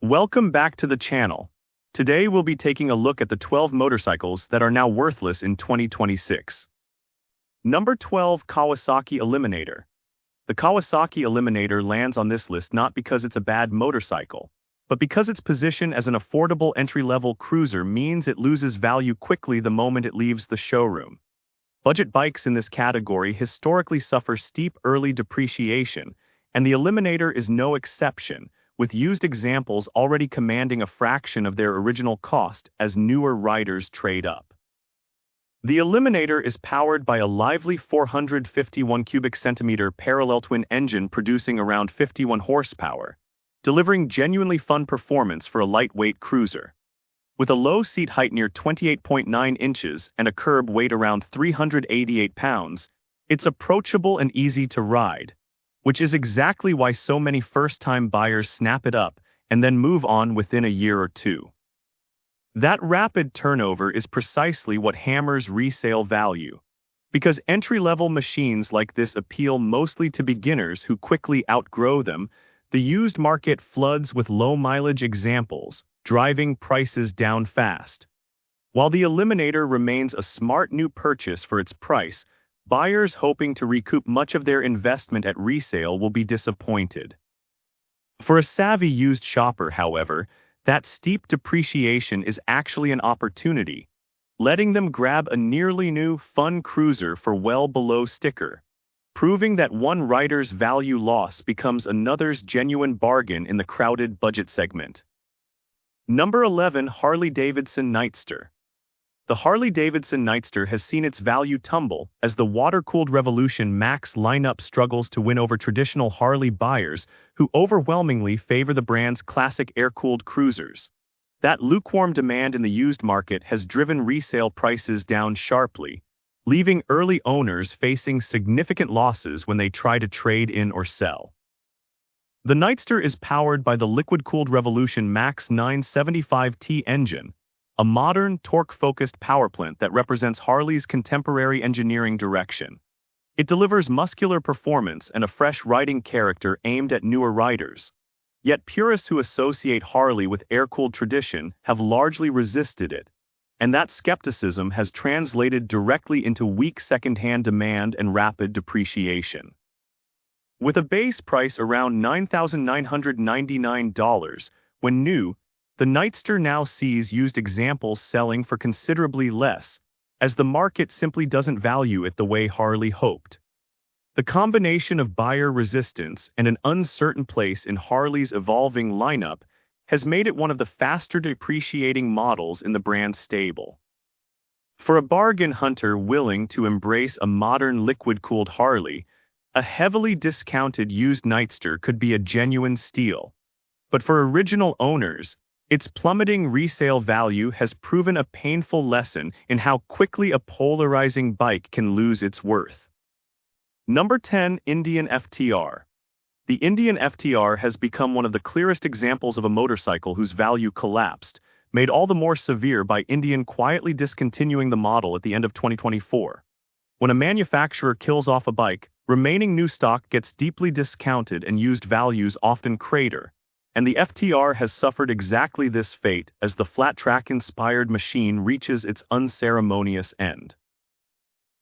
Welcome back to the channel. Today we'll be taking a look at the 12 motorcycles that are now worthless in 2026. Number 12, Kawasaki Eliminator. The Kawasaki Eliminator lands on this list not because it's a bad motorcycle, but because its position as an affordable entry-level cruiser means it loses value quickly the moment it leaves the showroom. Budget bikes in this category historically suffer steep early depreciation, and the Eliminator is no exception, with used examples already commanding a fraction of their original cost as newer riders trade up. The Eliminator is powered by a lively 451 cubic centimeter parallel twin engine producing around 51 horsepower, delivering genuinely fun performance for a lightweight cruiser. With a low seat height near 28.9 inches and a curb weight around 388 pounds, it's approachable and easy to ride, which is exactly why so many first-time buyers snap it up and then move on within a year or two. That rapid turnover is precisely what hammers resale value, because entry-level machines like this appeal mostly to beginners who quickly outgrow them. The used market floods with low-mileage examples, driving prices down fast. While the Eliminator remains a smart new purchase for its price, buyers hoping to recoup much of their investment at resale will be disappointed. For a savvy used shopper, however, that steep depreciation is actually an opportunity, letting them grab a nearly new, fun cruiser for well below sticker, proving that one rider's value loss becomes another's genuine bargain in the crowded budget segment. Number 11, Harley-Davidson Nightster. The Harley-Davidson Nightster has seen its value tumble as the water-cooled Revolution Max lineup struggles to win over traditional Harley buyers who overwhelmingly favor the brand's classic air-cooled cruisers. That lukewarm demand in the used market has driven resale prices down sharply, leaving early owners facing significant losses when they try to trade in or sell. The Nightster is powered by the liquid-cooled Revolution Max 975T engine, a modern, torque-focused powerplant that represents Harley's contemporary engineering direction. It delivers muscular performance and a fresh riding character aimed at newer riders. Yet purists who associate Harley with air-cooled tradition have largely resisted it, and that skepticism has translated directly into weak second-hand demand and rapid depreciation. With a base price around $9,999 when new, the Nightster now sees used examples selling for considerably less, as the market simply doesn't value it the way Harley hoped. The combination of buyer resistance and an uncertain place in Harley's evolving lineup has made it one of the faster depreciating models in the brand's stable. For a bargain hunter willing to embrace a modern liquid-cooled Harley, a heavily discounted used Nightster could be a genuine steal. But for original owners, its plummeting resale value has proven a painful lesson in how quickly a polarizing bike can lose its worth. Number 10, Indian FTR. The Indian FTR has become one of the clearest examples of a motorcycle whose value collapsed, made all the more severe by Indian quietly discontinuing the model at the end of 2024. When a manufacturer kills off a bike, remaining new stock gets deeply discounted and used values often crater. And the FTR has suffered exactly this fate as the flat-track-inspired machine reaches its unceremonious end.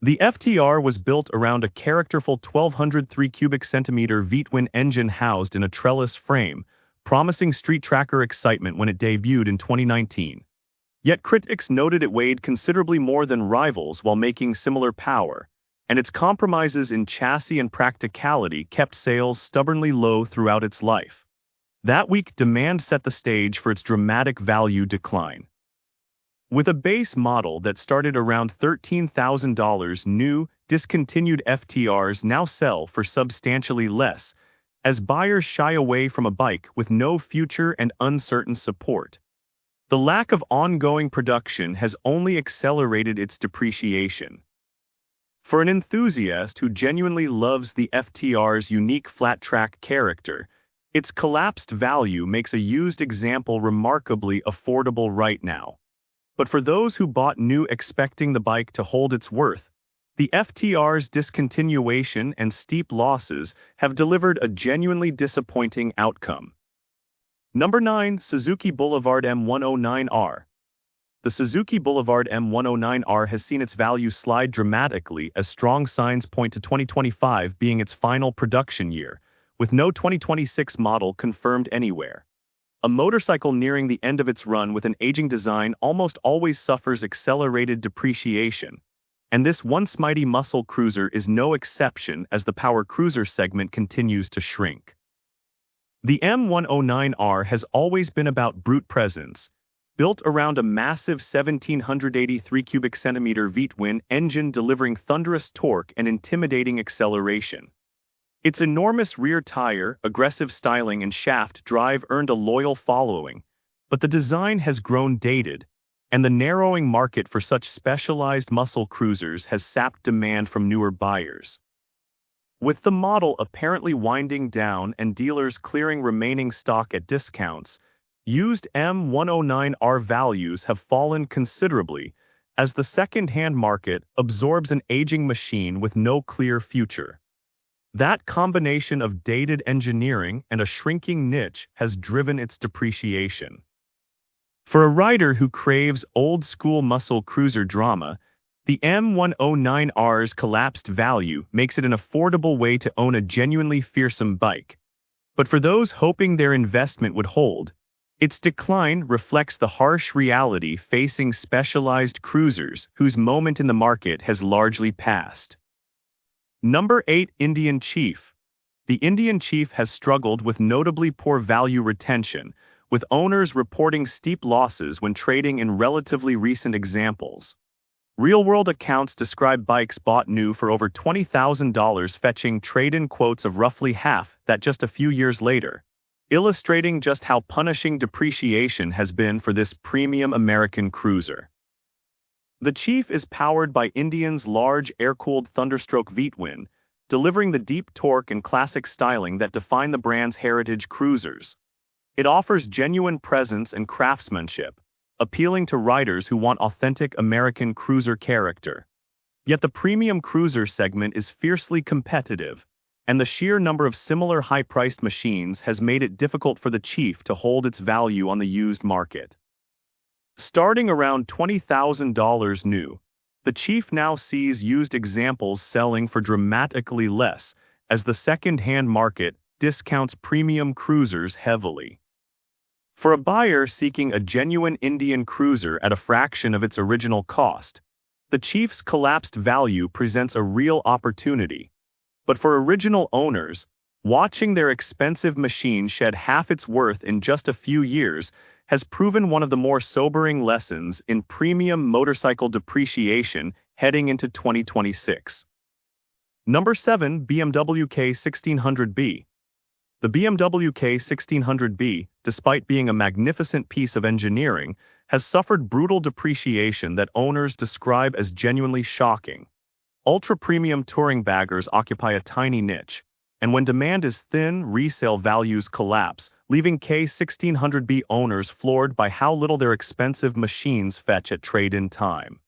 The FTR was built around a characterful 1,203 cubic centimeter V-twin engine housed in a trellis frame, promising street tracker excitement when it debuted in 2019. Yet critics noted it weighed considerably more than rivals while making similar power, and its compromises in chassis and practicality kept sales stubbornly low throughout its life. That weak demand set the stage for its dramatic value decline. With a base model that started around $13,000, new, discontinued FTRs now sell for substantially less, as buyers shy away from a bike with no future and uncertain support. The lack of ongoing production has only accelerated its depreciation. For an enthusiast who genuinely loves the FTR's unique flat-track character, its collapsed value makes a used example remarkably affordable right now. But for those who bought new expecting the bike to hold its worth, the FTR's discontinuation and steep losses have delivered a genuinely disappointing outcome. Number 9. Suzuki Boulevard M109R. The Suzuki Boulevard M109R has seen its value slide dramatically as strong signs point to 2025 being its final production year, with no 2026 model confirmed anywhere. A motorcycle nearing the end of its run with an aging design almost always suffers accelerated depreciation, and this once mighty muscle cruiser is no exception as the power cruiser segment continues to shrink. The M109R has always been about brute presence, built around a massive 1,783 cubic centimeter V-twin engine delivering thunderous torque and intimidating acceleration. Its enormous rear tire, aggressive styling, and shaft drive earned a loyal following, but the design has grown dated, and the narrowing market for such specialized muscle cruisers has sapped demand from newer buyers. With the model apparently winding down and dealers clearing remaining stock at discounts, used M109R values have fallen considerably as the second-hand market absorbs an aging machine with no clear future. That combination of dated engineering and a shrinking niche has driven its depreciation. For a rider who craves old-school muscle cruiser drama, the M109R's collapsed value makes it an affordable way to own a genuinely fearsome bike. But for those hoping their investment would hold, its decline reflects the harsh reality facing specialized cruisers whose moment in the market has largely passed. Number 8. Indian Chief. The Indian Chief has struggled with notably poor value retention, with owners reporting steep losses when trading in relatively recent examples. Real-world accounts describe bikes bought new for over $20,000 fetching trade-in quotes of roughly half that just a few years later, illustrating just how punishing depreciation has been for this premium American cruiser. The Chief is powered by Indian's large air-cooled Thunderstroke V-twin, delivering the deep torque and classic styling that define the brand's heritage cruisers. It offers genuine presence and craftsmanship, appealing to riders who want authentic American cruiser character. Yet the premium cruiser segment is fiercely competitive, and the sheer number of similar high-priced machines has made it difficult for the Chief to hold its value on the used market. Starting around $20,000 new, the Chief now sees used examples selling for dramatically less as the second-hand market discounts premium cruisers heavily. For a buyer seeking a genuine Indian cruiser at a fraction of its original cost, the Chief's collapsed value presents a real opportunity. But for original owners, watching their expensive machine shed half its worth in just a few years has proven one of the more sobering lessons in premium motorcycle depreciation heading into 2026. Number 7. BMW K1600B. The BMW K1600B, despite being a magnificent piece of engineering, has suffered brutal depreciation that owners describe as genuinely shocking. Ultra-premium touring baggers occupy a tiny niche, and when demand is thin, resale values collapse, leaving K1600B owners floored by how little their expensive machines fetch at trade-in time.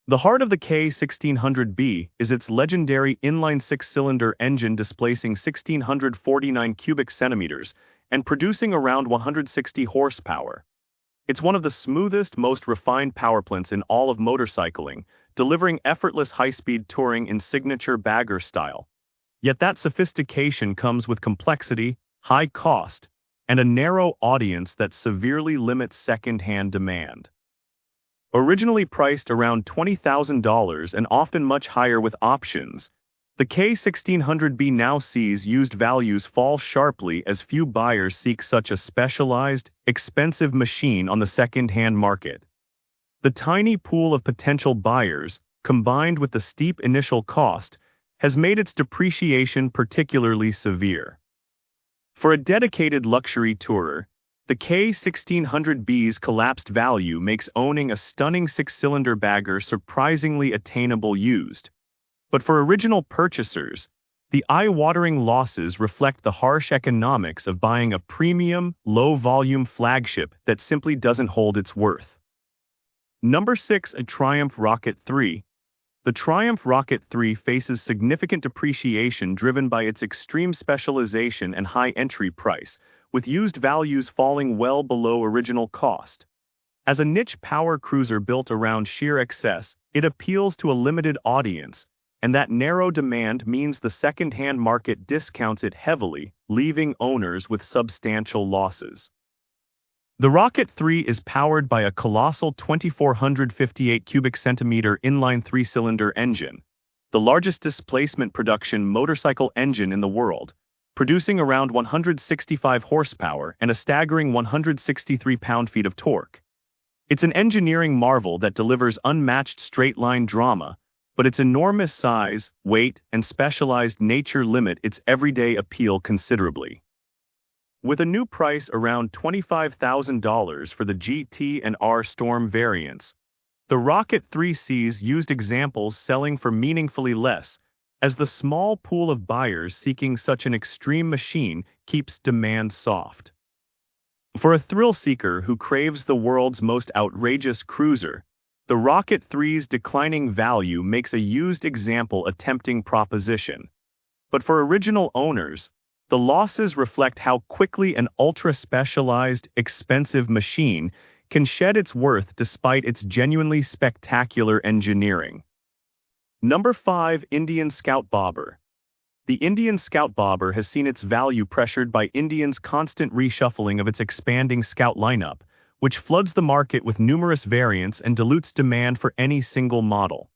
The heart of the K1600B is its legendary inline six-cylinder engine displacing 1,649 cubic centimeters and producing around 160 horsepower. It's one of the smoothest, most refined powerplants in all of motorcycling, delivering effortless high-speed touring in signature bagger style. Yet that sophistication comes with complexity, high cost, and a narrow audience that severely limits second-hand demand. Originally priced around $20,000 and often much higher with options, the K1600B now sees used values fall sharply as few buyers seek such a specialized, expensive machine on the second-hand market. The tiny pool of potential buyers, combined with the steep initial cost, has made its depreciation particularly severe. For a dedicated luxury tourer, the K1600B's collapsed value makes owning a stunning six-cylinder bagger surprisingly attainable used. But for original purchasers, the eye-watering losses reflect the harsh economics of buying a premium, low-volume flagship that simply doesn't hold its worth. Number 6. A Triumph Rocket 3. The Triumph Rocket 3 faces significant depreciation driven by its extreme specialization and high entry price, with used values falling well below original cost. As a niche power cruiser built around sheer excess, it appeals to a limited audience, and that narrow demand means the second-hand market discounts it heavily, leaving owners with substantial losses. The Rocket 3 is powered by a colossal 2,458 cubic centimeter inline three-cylinder engine, the largest displacement production motorcycle engine in the world, producing around 165 horsepower and a staggering 163 pound-feet of torque. It's an engineering marvel that delivers unmatched straight-line drama, but its enormous size, weight, and specialized nature limit its everyday appeal considerably. With a new price around $25,000 for the GT and R Storm variants, the Rocket 3 sees used examples selling for meaningfully less, as the small pool of buyers seeking such an extreme machine keeps demand soft. For a thrill seeker who craves the world's most outrageous cruiser, the Rocket 3's declining value makes a used example a tempting proposition. But for original owners, the losses reflect how quickly an ultra-specialized, expensive machine can shed its worth despite its genuinely spectacular engineering. Number 5. Indian Scout Bobber. The Indian Scout Bobber has seen its value pressured by Indian's constant reshuffling of its expanding Scout lineup, which floods the market with numerous variants and dilutes demand for any single model.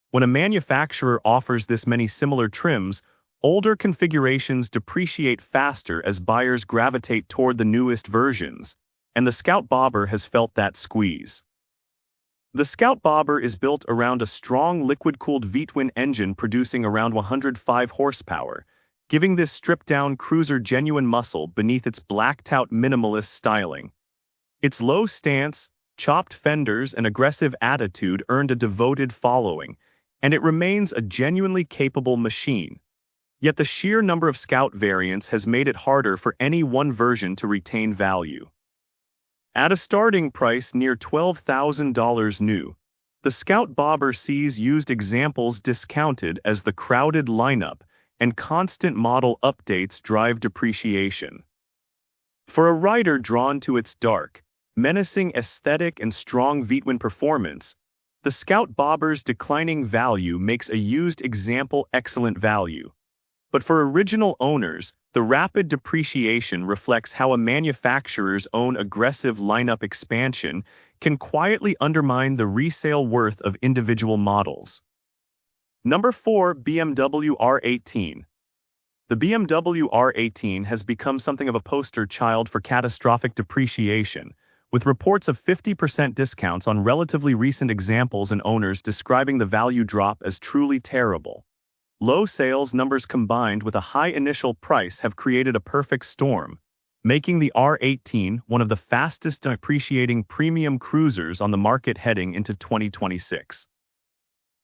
When a manufacturer offers this many similar trims, older configurations depreciate faster as buyers gravitate toward the newest versions, and the Scout Bobber has felt that squeeze. The Scout Bobber is built around a strong liquid-cooled V-twin engine producing around 105 horsepower, giving this stripped-down cruiser genuine muscle beneath its blacked-out minimalist styling. Its low stance, chopped fenders, and aggressive attitude earned a devoted following, and it remains a genuinely capable machine. Yet the sheer number of Scout variants has made it harder for any one version to retain value. At a starting price near $12,000 new, the Scout Bobber sees used examples discounted as the crowded lineup and constant model updates drive depreciation. For a rider drawn to its dark, menacing aesthetic and strong V-twin performance, the Scout Bobber's declining value makes a used example excellent value. But for original owners, the rapid depreciation reflects how a manufacturer's own aggressive lineup expansion can quietly undermine the resale worth of individual models. Number 4. BMW R18. The BMW R18 has become something of a poster child for catastrophic depreciation, with reports of 50% discounts on relatively recent examples and owners describing the value drop as truly terrible. Low sales numbers combined with a high initial price have created a perfect storm, making the R18 one of the fastest depreciating premium cruisers on the market heading into 2026.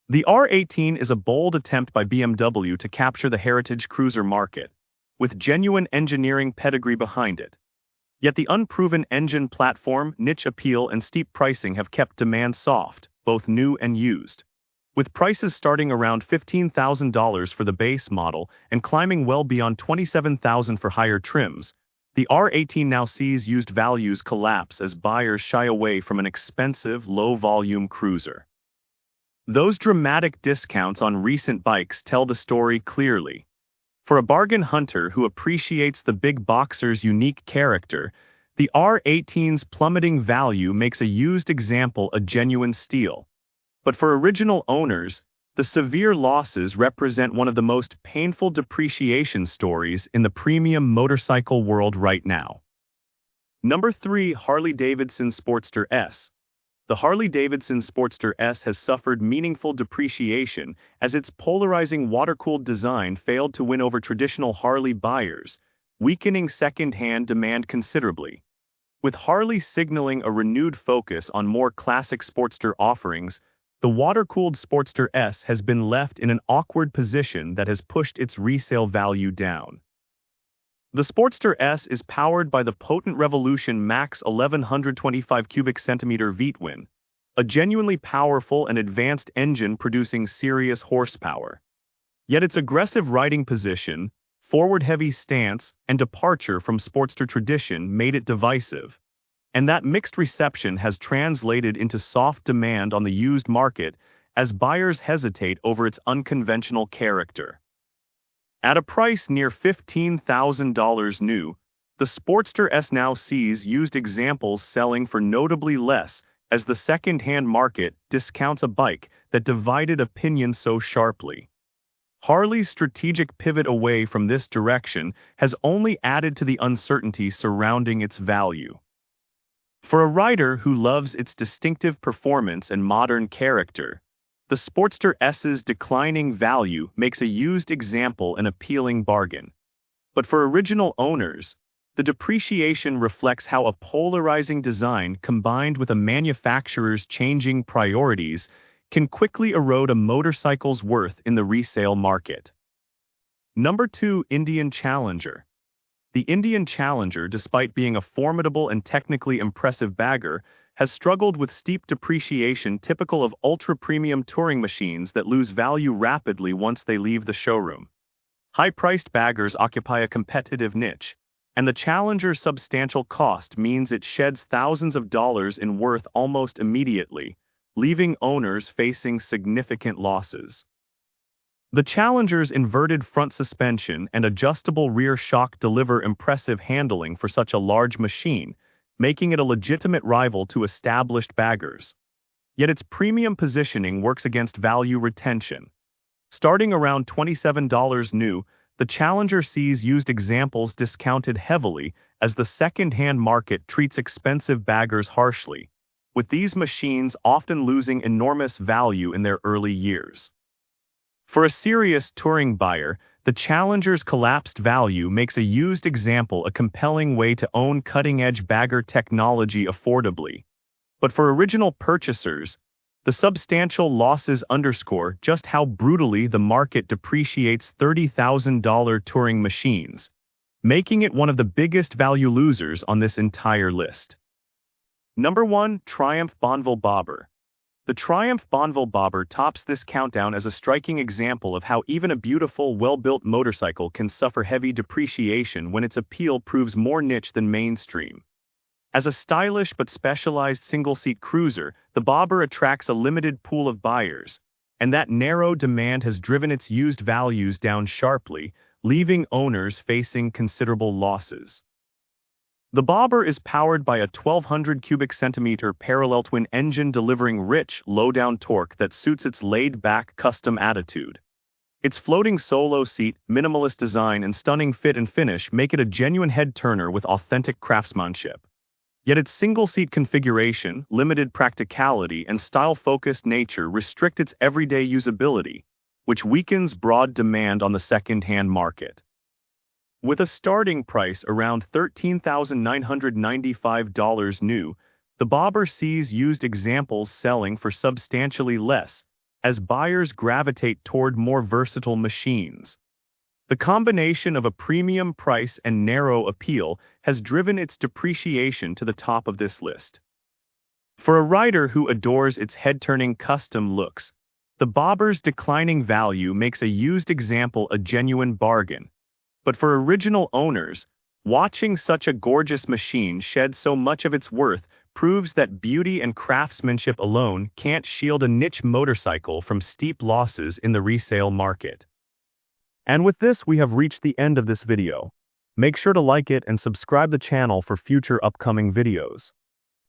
The R18 is a bold attempt by BMW to capture the heritage cruiser market, with genuine engineering pedigree behind it. Yet the unproven engine platform, niche appeal, and steep pricing have kept demand soft, both new and used. With prices starting around $15,000 for the base model and climbing well beyond $27,000 for higher trims, the R18 now sees used values collapse as buyers shy away from an expensive, low-volume cruiser. Those dramatic discounts on recent bikes tell the story clearly. For a bargain hunter who appreciates the big boxer's unique character, the R18's plummeting value makes a used example a genuine steal. But for original owners, the severe losses represent one of the most painful depreciation stories in the premium motorcycle world right now. Number 3. Harley-Davidson Sportster S. The Harley-Davidson Sportster S has suffered meaningful depreciation as its polarizing water-cooled design failed to win over traditional Harley buyers, weakening second-hand demand considerably. With Harley signaling a renewed focus on more classic Sportster offerings, the water-cooled Sportster S has been left in an awkward position that has pushed its resale value down. The Sportster S is powered by the potent Revolution Max 1125 cubic centimeter V-twin, a genuinely powerful and advanced engine producing serious horsepower. Yet its aggressive riding position, forward-heavy stance and departure from Sportster tradition made it divisive, and that mixed reception has translated into soft demand on the used market as buyers hesitate over its unconventional character. At a price near $15,000 new, the Sportster S now sees used examples selling for notably less as the second-hand market discounts a bike that divided opinion so sharply. Harley's strategic pivot away from this direction has only added to the uncertainty surrounding its value. For a rider who loves its distinctive performance and modern character, the Sportster S's declining value makes a used example an appealing bargain. But for original owners, the depreciation reflects how a polarizing design combined with a manufacturer's changing priorities can quickly erode a motorcycle's worth in the resale market. Number 2. Indian Challenger. The Indian Challenger, despite being a formidable and technically impressive bagger, has struggled with steep depreciation typical of ultra-premium touring machines that lose value rapidly once they leave the showroom. High-priced baggers occupy a competitive niche, and the Challenger's substantial cost means it sheds thousands of dollars in worth almost immediately, leaving owners facing significant losses. The Challenger's inverted front suspension and adjustable rear shock deliver impressive handling for such a large machine, making it a legitimate rival to established baggers. Yet its premium positioning works against value retention. Starting around $27 new, the Challenger sees used examples discounted heavily as the second-hand market treats expensive baggers harshly, with these machines often losing enormous value in their early years. For a serious touring buyer, the Challenger's collapsed value makes a used example a compelling way to own cutting-edge bagger technology affordably. But for original purchasers, the substantial losses underscore just how brutally the market depreciates $30,000 touring machines, making it one of the biggest value losers on this entire list. Number 1. Triumph Bonneville Bobber. The Triumph Bonneville Bobber tops this countdown as a striking example of how even a beautiful, well-built motorcycle can suffer heavy depreciation when its appeal proves more niche than mainstream. As a stylish but specialized single-seat cruiser, the Bobber attracts a limited pool of buyers, and that narrow demand has driven its used values down sharply, leaving owners facing considerable losses. The Bobber is powered by a 1,200 cubic centimeter parallel twin engine delivering rich, low-down torque that suits its laid-back, custom attitude. Its floating solo seat, minimalist design, and stunning fit and finish make it a genuine head-turner with authentic craftsmanship. Yet its single-seat configuration, limited practicality, and style-focused nature restrict its everyday usability, which weakens broad demand on the second-hand market. With a starting price around $13,995 new, the Bobber sees used examples selling for substantially less as buyers gravitate toward more versatile machines. The combination of a premium price and narrow appeal has driven its depreciation to the top of this list. For a rider who adores its head-turning custom looks, the Bobber's declining value makes a used example a genuine bargain. But for original owners, watching such a gorgeous machine shed so much of its worth proves that beauty and craftsmanship alone can't shield a niche motorcycle from steep losses in the resale market. And with this, we have reached the end of this video. Make sure to like it and subscribe the channel for future upcoming videos.